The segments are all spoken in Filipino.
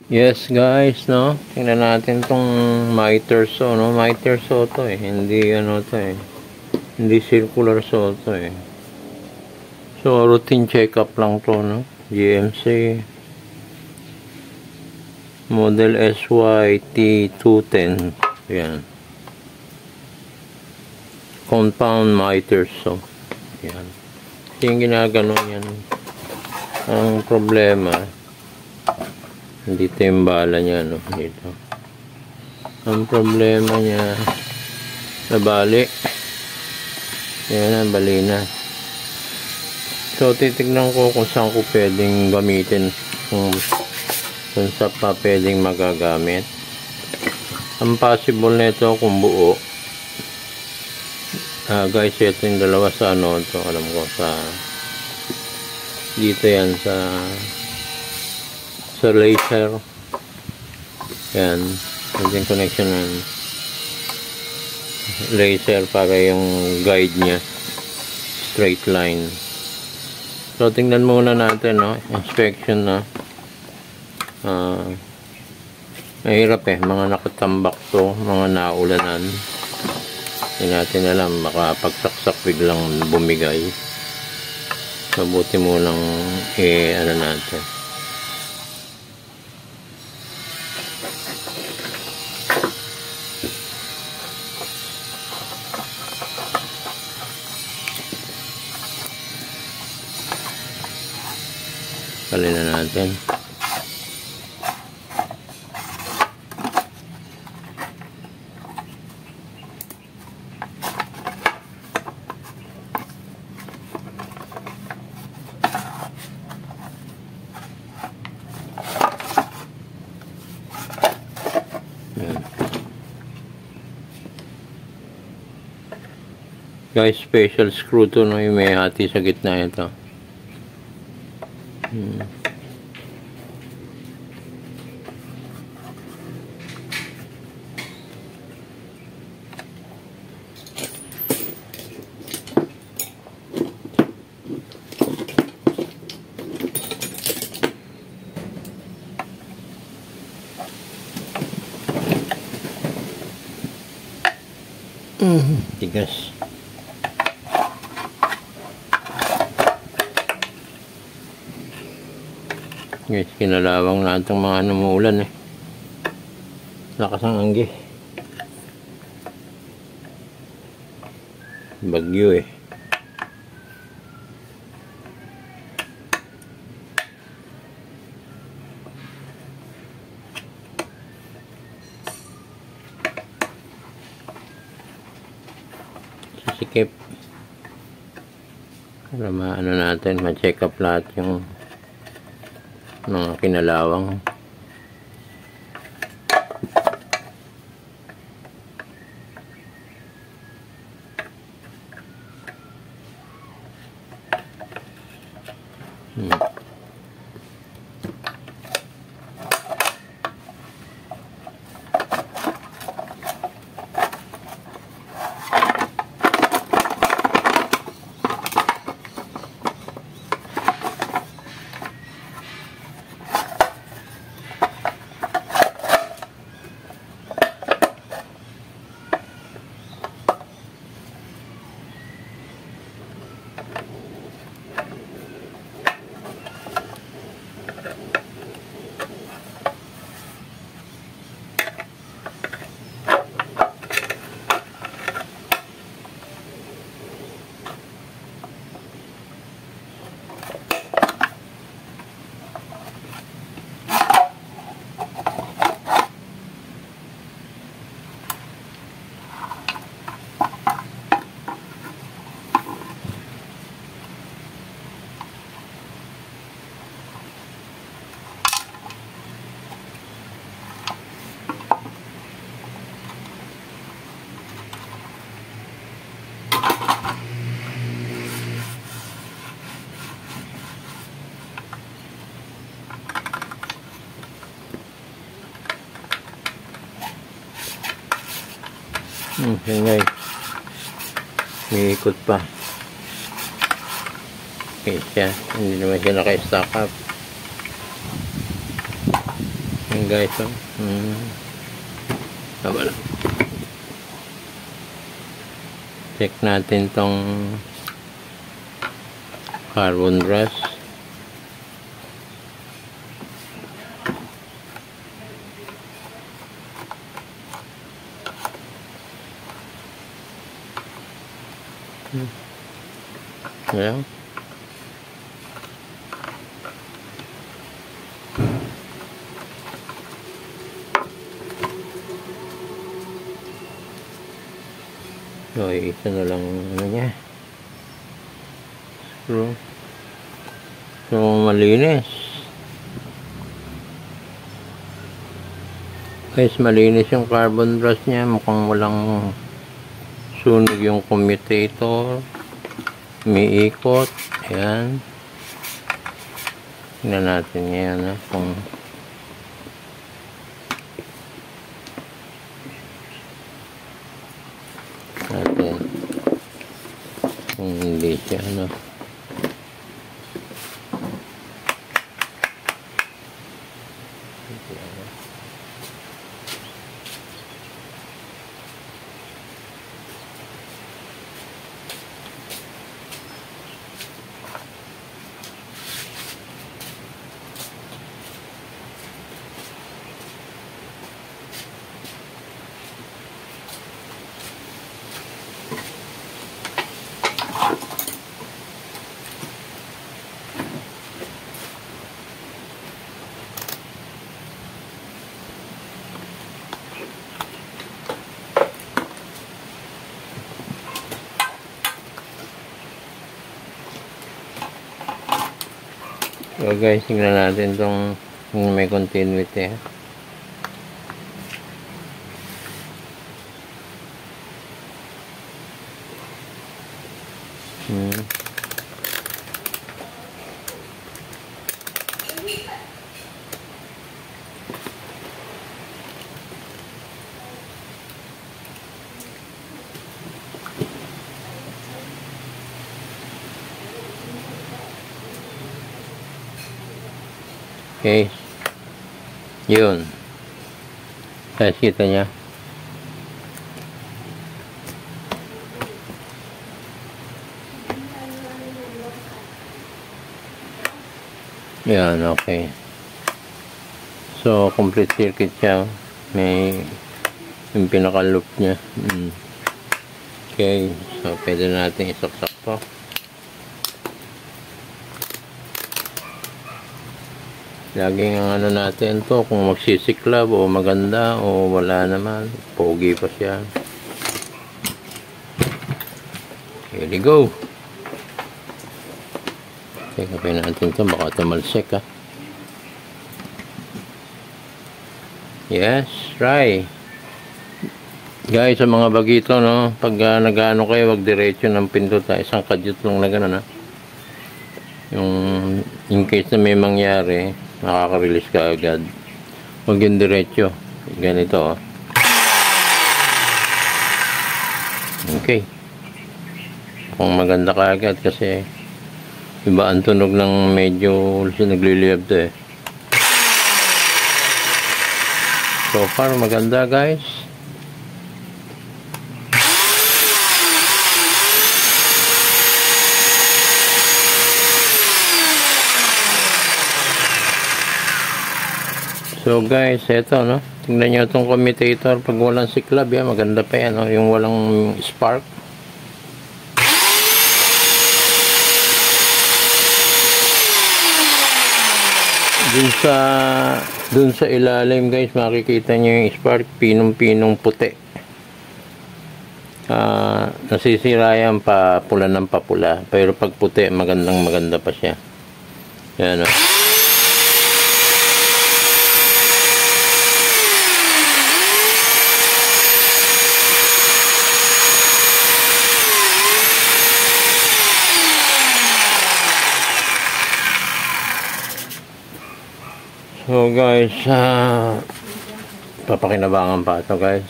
Yes guys, no? Tingnan natin tong miter saw, no? Miter saw to hindi ano to hindi circular saw to So routine check-up lang to, no? GMC model SYT210. Yan. Compound miter saw. Yan. Yung ginagano yan. Ang problema, dito yung bala niya, no? Dito. Ang problema niya, nabali. Yan, bali na. So, titignan ko kung saan ko pwedeng gamitin. Kung saan pa pwedeng magagamit. Ang possible nito kung buo. Guys, ito yung dalawa sa ano. Ito, alam ko, sa dito yan, sa laser. Yan. Yung connection ng laser para yung guide niya. Straight line. So, tingnan muna natin, no? Inspection na. Mahirap mga nakatambak to, mga naulanan. Hindi natin alam, baka pagsaksak biglang bumigay. Mabuti mo lang ano natin. Kalin na natin. Guys, special screw to, no? Yung may hati sa gitna ito. Tigas. Guys, kinalawang na itong mga umuulan lakas ang anggi, bagyo sisikip para maano natin, ma-check up lahat yung mga kinalawang. Okay guys, may ikot pa. Okay siya, hindi naman siya naka-stack up. Yan guys, oh. Wala. Check natin tong carbon brush. Ayan. So, isa na lang ano niya. Screw. So, malinis. Guys, malinis yung carbon brush niya. Mukhang walang sunog yung commutator. Umiikot. Ayan. Tingnan natin yan. Kung natin kung hindi siya So guys, tingnan natin itong may continuity. Okay. Yun. Guys, kita niya. Yan, okay. So, complete circuit siya. May yung pinaka-loop niya. Okay. So, pwede natin isaksak to. Laging ang ano natin to, kung magsisiklab o maganda o wala naman, pogi pa siya. Here we go. Check upin natin to, baka tumalsik ha. Yes, try. Guys, sa mga bagito, no, pag nag-ano kayo, wag diretso ng pinto tayo, isang kadyot lang na gano'n ha. Yung in case na may mangyari, nakaka-release ka agad. Huwag yung diretso. Ganito, oh. Okay. Kung maganda ka agad kasi iba ang tunog ng medyo nagliliyab to eh. So far, maganda guys. So guys, eto no. Tingnan nyo itong commutator. Pag walang siklab yan, maganda pa yan no? Yung walang spark. Dun sa ilalim guys, makikita nyo yung spark, pinong-pinong puti. Nasisira yan pa pula ng papula. Pero pag puti, maganda pa siya. Yan no. So guys, papakinabangan pa ito guys.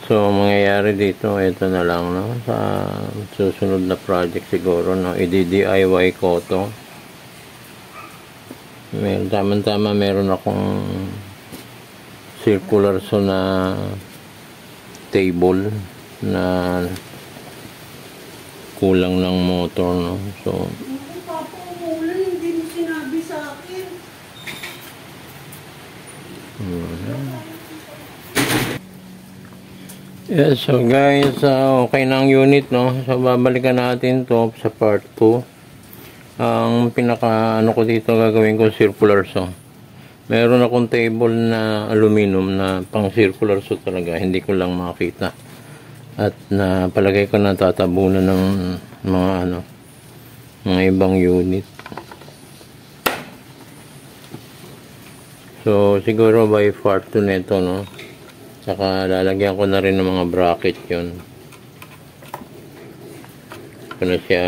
So mangyayari dito, ito na lang no, sa susunod na project siguro no, i-DIY ko to. Tama-tama meron akong circular saw na table na kulang ng motor, no? So Hindi pa po umulan, hindi mo sinabi sa akin. yeah, so guys, okay na ang unit, no? So babalikan natin to sa part 2. Ang pinaka ano ko dito gagawin ko circular saw. Meron akong table na aluminum na pang circular saw talaga, hindi ko lang makita. At na palagay ko na tatabunan ng mga ibang unit. So siguro by part 2 nito, no? Saka lalagyan ko na rin ng mga bracket yun. Ito na siya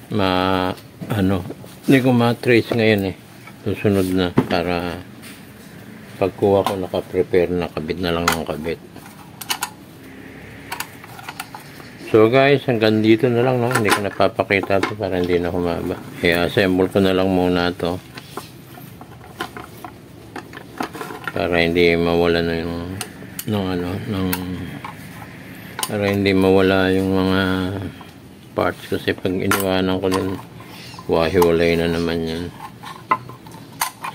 hindi ko ma-trace ngayon eh. Susunod na para pagkuha ko naka-prepare na, kabit na lang ng kabit. So guys, hanggang dito na lang, no? Hindi ko napapakita ito para hindi na humaba. I-assemble ko na lang muna ito para hindi mawala na para hindi mawala yung mga parts, kasi pag iniwanan ko din wahiwalay na naman yan.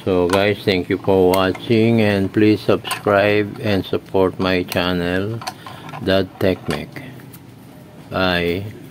So guys, thank you for watching and please subscribe and support my channel, Dad Techmec. Bye.